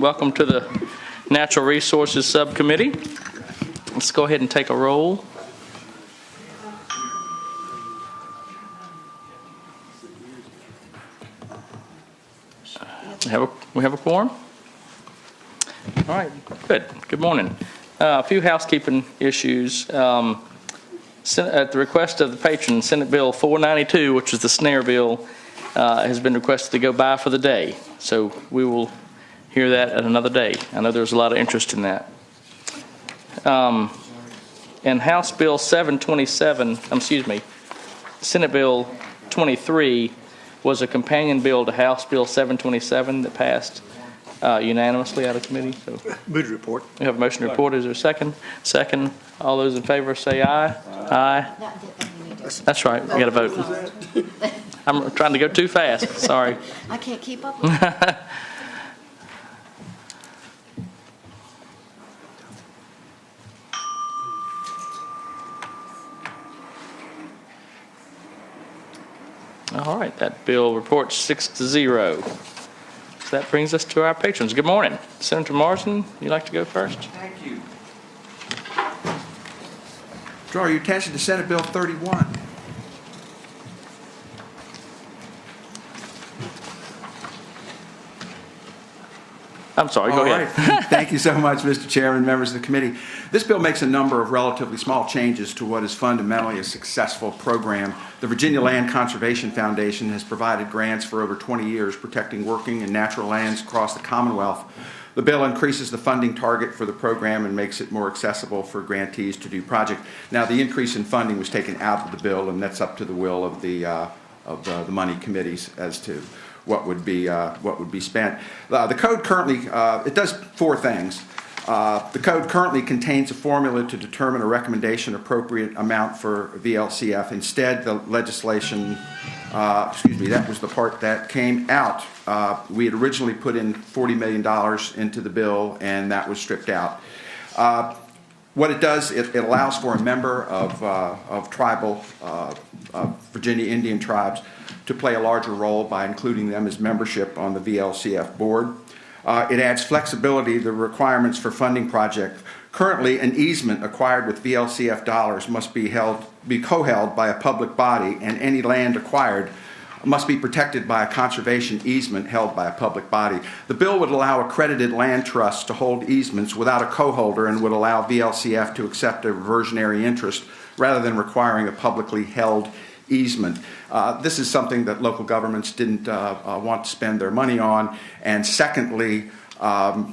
Welcome to the Natural Resources Subcommittee. Let's go ahead and take a roll. We have a quorum? All right, good. Good morning. A few housekeeping issues. At the request of the patron, Senate Bill 492, which is the snare bill, has been requested to go by for the day. So we will hear that at another day. I know there's a lot of interest in that. And House Bill 727, Senate Bill 23 was a companion bill to House Bill 727 that passed unanimously out of committee. So move to report. We have a motion to report. Is there a second? Second. All those in favor say aye. Aye. That's right. We got to vote. I'm trying to go too fast. Sorry. I can't keep up with it. All right. That bill reports 6-0. So that brings us to our patrons. Good morning. Senator Morrison, you'd like to go first? Thank you. Draw your attention to Senate Bill 31. I'm sorry, go ahead. Right. Thank you so much, Mr. Chairman, members of the committee. This bill makes a number of relatively small changes to what is fundamentally a successful program. The Virginia Land Conservation Foundation has provided grants for over 20 years protecting working and natural lands across the Commonwealth. The bill increases the funding target for the program and makes it more accessible for grantees to do projects. Now, the increase in funding was taken out of the bill, and that's up to the will of the money committees as to what would be spent. The code currently it does four things. The code currently contains a formula to determine a recommendation appropriate amount for VLCF. Instead, the legislation, that was the part that came out. We had originally put in $40 million into the bill, and that was stripped out. What it does, it allows for a member of tribal Virginia Indian tribes to play a larger role by including them as membership on the VLCF board. It adds flexibility to the requirements for funding projects. Currently, an easement acquired with VLCF dollars must be co-held by a public body, and any land acquired must be protected by a conservation easement held by a public body. The bill would allow accredited land trusts to hold easements without a co-holder and would allow VLCF to accept a reversionary interest rather than requiring a publicly held easement. This is something that local governments didn't want to spend their money on. And secondly, we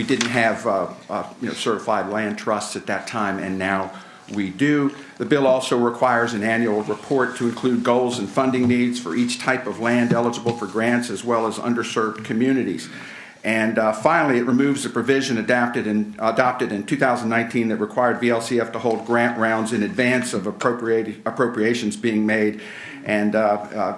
didn't have certified land trusts at that time, and now we do. The bill also requires an annual report to include goals and funding needs for each type of land eligible for grants, as well as underserved communities. And finally, it removes the provision adopted in 2019 that required VLCF to hold grant rounds in advance of appropriations being made, and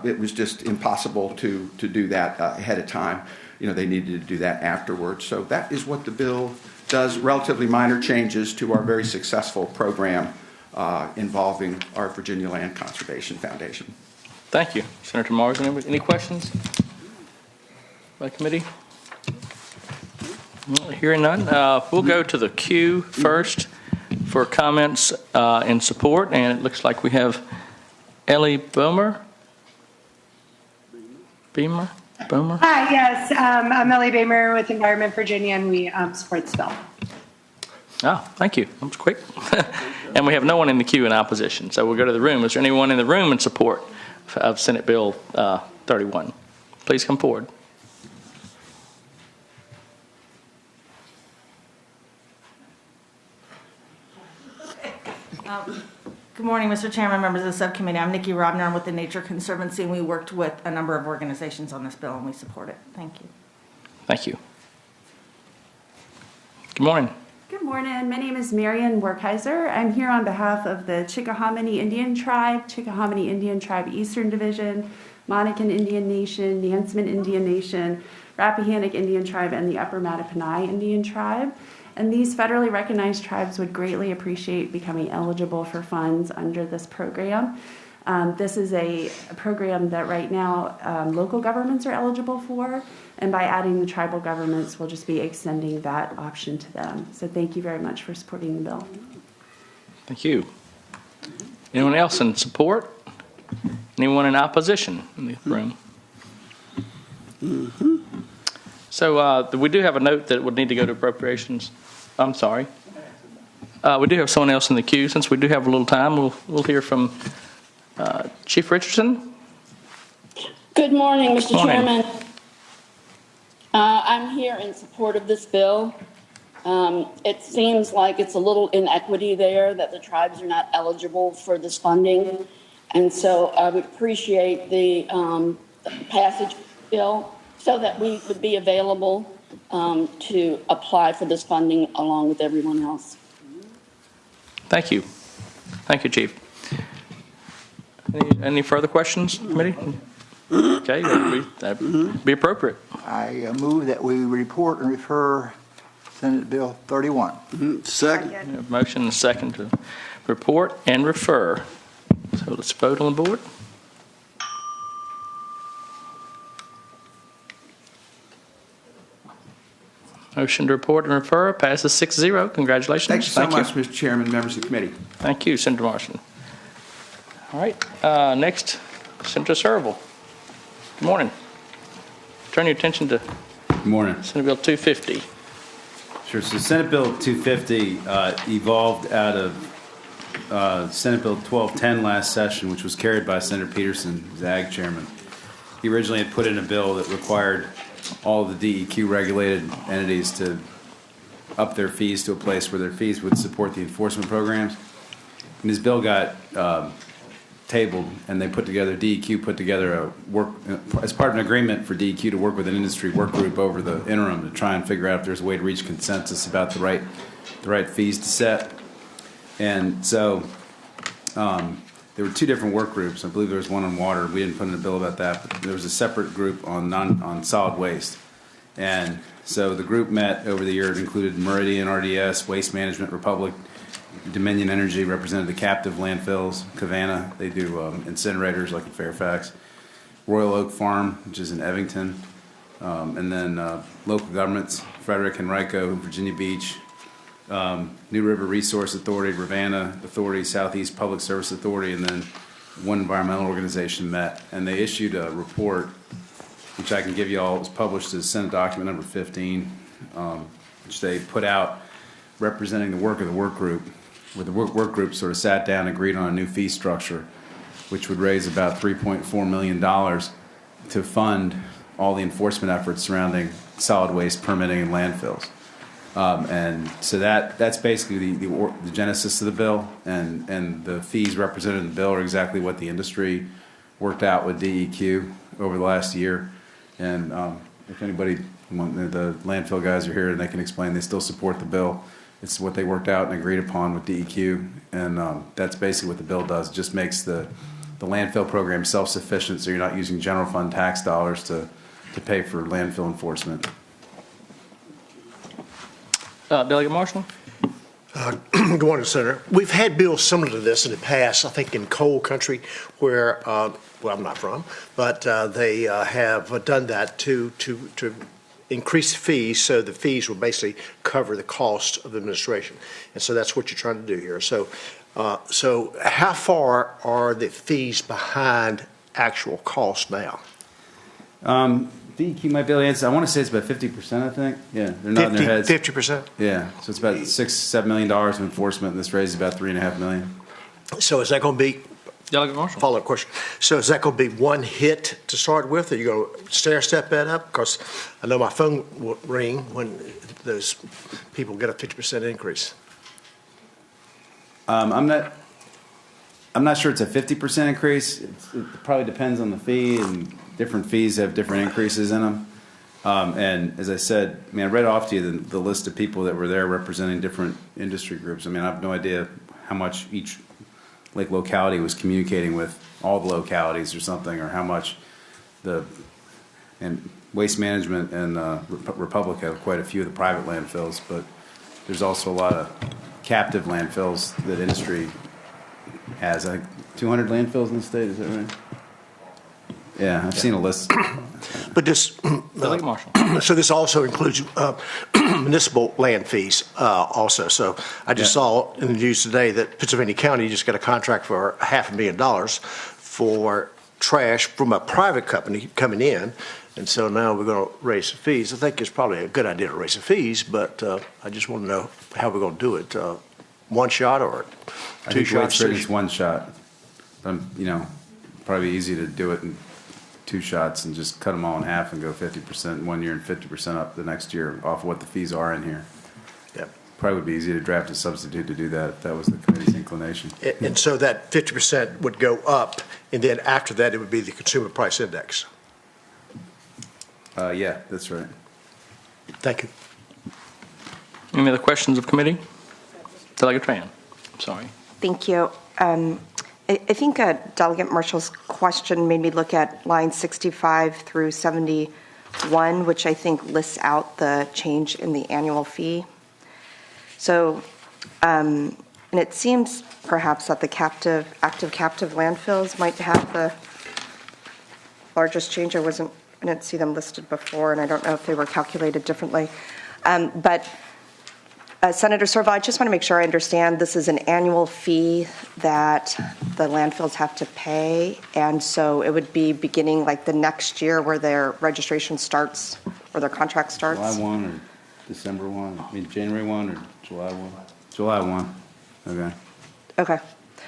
it was just impossible to do that ahead of time. They needed to do that afterwards. So that is what the bill does. Relatively minor changes to our very successful program involving our Virginia Land Conservation Foundation. Thank you, Senator Morrison. Any questions by committee? Hearing none, we'll go to the queue first for comments in support, and it looks like we have Ellie Boomer. Hi, yes, I'm Ellie Bamer with Environment Virginia, and we support this bill. Oh, thank you. That was quick. And we have no one in the queue in opposition, so we'll go to the room. Is there anyone in the room in support of Senate Bill 31? Please come forward. Good morning, Mr. Chairman, members of the subcommittee. I'm Nikki Robner. I'm with the Nature Conservancy, and we worked with a number of organizations on this bill, and we support it. Thank you. Thank you. Good morning. Good morning. My name is Marian Werkheiser. I'm here on behalf of the Chickahominy Indian Tribe, Chickahominy Indian Tribe Eastern Division, Monacan Indian Nation, the Huntsman Indian Nation, Rappahannock Indian Tribe, and the Upper Mattaponi Indian Tribe. And these federally recognized tribes would greatly appreciate becoming eligible for funds under this program. This is a program that right now local governments are eligible for, and by adding the tribal governments, we'll just be extending that option to them. So thank you very much for supporting the bill. Thank you. Anyone else in support? Anyone in opposition in the room? So we do have a note that would need to go to appropriations. I'm sorry. We do have someone else in the queue. Since we do have a little time, we'll hear from Chief Richardson. Good morning, Mr. Morning. Chairman. I'm here in support of this bill. It seems like it's a little inequity there that the tribes are not eligible for this funding. And so I would appreciate the passage of the bill so that we would be available to apply for this funding along with everyone else. Thank you. Thank you, Chief. Any further questions, committee? Okay, that'd be appropriate. I move that we report and refer Senate Bill 31. Second. We have motion and second to report and refer. So let's vote on the board. Motion to report and refer passes 6-0. Congratulations. Thank you so much, Mr. Chairman, members of the committee. Thank you, Senator Marshall. All right, next, Senator Serval. Good morning. Turn your attention to Good morning. Senate Bill 250. Sure. So Senate Bill 250 evolved out of Senate Bill 1210 last session, which was carried by Senator Peterson, who's the Ag Chairman. He originally had put in a bill that required all of the DEQ regulated entities to up their fees to a place where their fees would support the enforcement programs. And his bill got tabled, and they DEQ put together a work, as part of an agreement for DEQ to work with an industry work group over the interim to try and figure out if there's a way to reach consensus about the right fees to set. And so there were two different work groups. I believe there was one on water. We didn't put in a bill about that, but there was a separate group on solid waste. And so the group met over the year. It included Meridian, RDS, Waste Management, Republic, Dominion Energy represented the captive landfills, Cavanna, they do incinerators like in Fairfax, Royal Oak Farm, which is in Evington, and then local governments, Frederick, Henrico, Virginia Beach, New River Resource Authority, Ravenna Authority, Southeast Public Service Authority, and then one environmental organization met, and they issued a report, which I can give you all. It was published as Senate Document Number 15, which they put out representing the work of the work group, where the work group sort of sat down and agreed on a new fee structure, which would raise about $3.4 million to fund all the enforcement efforts surrounding solid waste permitting and landfills. And so that's basically the genesis of the bill, and the fees represented in the bill are exactly what the industry worked out with DEQ over the last year. And if anybody, the landfill guys are here and they can explain, they still support the bill. It's what they worked out and agreed upon with DEQ, and that's basically what the bill does. It just makes the landfill program self-sufficient, so you're not using general fund tax dollars to pay for landfill enforcement. Delegate Marshall? Good morning, Senator. We've had bills similar to this in the past, I think in coal country, where, well, I'm not from, but they have done that to increase fees, so the fees will basically cover the cost of the administration. And so that's what you're trying to do here. So how far are the fees behind actual cost now? DEQ might be able to answer. I want to say it's about 50%, I think. Yeah, they're nodding their heads. 50%? Yeah, so it's about $6-7 million of enforcement, and this raises about $3.5 million. So is that going to be, Delegate Marshall? follow-up question, so is that going to be one hit to start with, or are you going to stair-step that up? Because I know my phone will ring when those people get a 50% increase. I'm not sure it's a 50% increase. It probably depends on the fee, and different fees have different increases in them. And as I said, I read off to you the list of people that were there representing different industry groups. I have no idea how much each locality was communicating with all the localities or something, or how much and Waste Management and Republic have quite a few of the private landfills, but there's also a lot of captive landfills that industry has. I 200 landfills in the state, is that right? Yeah, I've seen a list. But this, Delegate Marshall. so this also includes municipal land fees also. So I just saw in the news today that Pennsylvania County just got a contract for $500,000 for trash from a private company coming in. And so now we're going to raise the fees. I think it's probably a good idea to raise the fees, but I just want to know how we're going to do it. One shot or I two think the way it's shots? written, it's one shot. Probably easy to do it in 2 shots and just cut them all in half and go 50% 1 year and 50% up the next year off what the fees are in here. Yep. Probably would be easy to draft a substitute to do that if that was the committee's inclination. And so that 50% would go up, and then after that, it would be the consumer price index. Yeah, that's right. Thank you. Any other questions of committee? Delegate Tran, sorry. Thank you. I think Delegate Marshall's question made me look at line 65 through 71, which I think lists out the change in the annual fee. So, and it seems perhaps that the active captive landfills might have the largest change. I didn't see them listed before, and I don't know if they were calculated differently. But Senator Serval, I just want to make sure I understand this is an annual fee that the landfills have to pay, and so it would be beginning like the next year where their registration starts or their contract starts? July 1 or December 1? I mean, January 1 or July 1? July 1. Okay. Okay.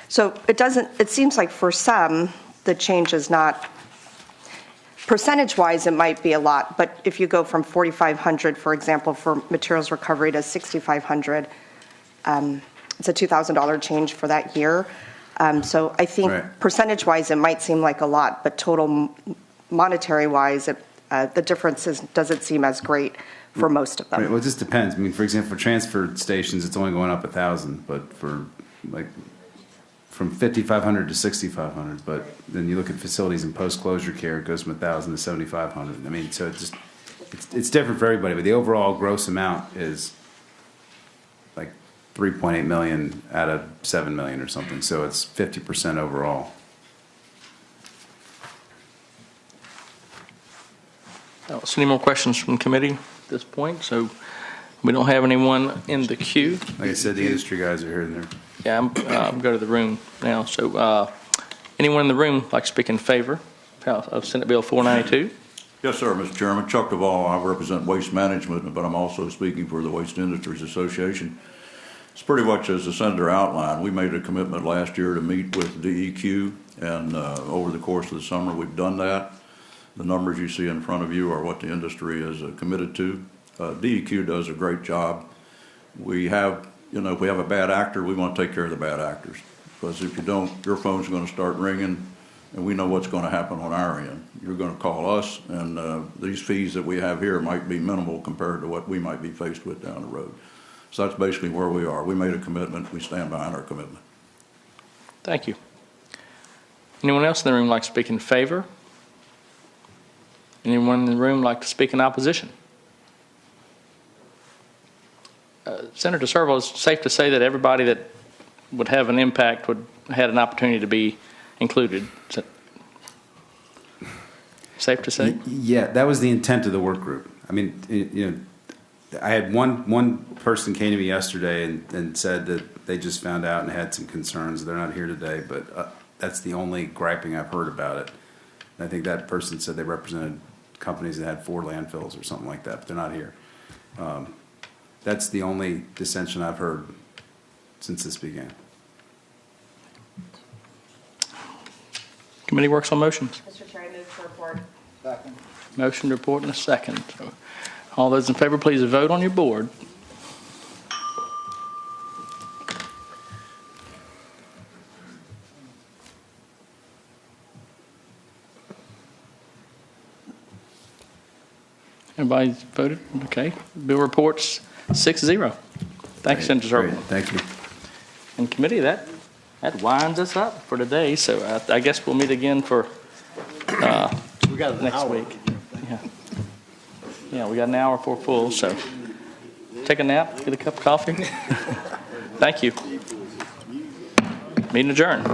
So it seems like for some, the change is not, percentage-wise, it might be a lot, but if you go from $4,500, for example, for materials recovery to $6,500, it's a $2,000 change for that year. So I think percentage-wise, it might seem like a lot, but total monetary-wise, the difference doesn't seem as great for most of them. Right. Well, it just depends. I mean, for example, for transfer stations, it's only going up 1,000, but for like from 5,500 to 6,500. But then you look at facilities and post-closure care, it goes from 1,000 to 7,500. I mean, so it's different for everybody. But the overall gross amount is like 3.8 million out of 7 million or something. So it's 50% overall. I don't see any more questions from committee at this point, so we don't have anyone in the queue. Like I said, the industry guys are here and there. Yeah, I'm go to the room now. So anyone in the room like to speak in favor of Senate Bill 492? Yes, sir, Mr. Chairman. Chuck Duvall. I represent Waste Management, but I'm also speaking for the Waste Industries Association. It's pretty much as the Senator outlined. We made a commitment last year to meet with DEQ, and over the course of the summer, we've done that. The numbers you see in front of you are what the industry is committed to. DEQ does a great job. We have, if we have a bad actor, we want to take care of the bad actors. Because if you don't, your phone's going to start ringing, and we know what's going to happen on our end. You're going to call us, and these fees that we have here might be minimal compared to what we might be faced with down the road. So that's basically where we are. We made a commitment. We stand behind our commitment. Thank you. Anyone else in the room like to speak in favor? Anyone in the room like to speak in opposition? Senator Serval, is it safe to say that everybody that would have an impact had an opportunity to be included? Is that safe to say? Yeah, that was the intent of the work group. I mean, I had one person came to me yesterday and said that they just found out and had some concerns. They're not here today, but that's the only griping I've heard about it. And I think that person said they represented companies that had 4 landfills or something like that, but they're not here. That's the only dissension I've heard since this began. Committee works on motions. Mr. Chair, I move to report. Second. Motion to report in a second. So, all those in favor, please vote on your board. Everybody voted? Okay. Bill reports 6-0. Thank you, Senator Serval. Thank you. And committee, that winds us up for today. So I guess we'll meet again for We got an next hour. week. Yeah, we got an hour for full. So take a nap, get a cup of coffee. Thank you. Meeting adjourned.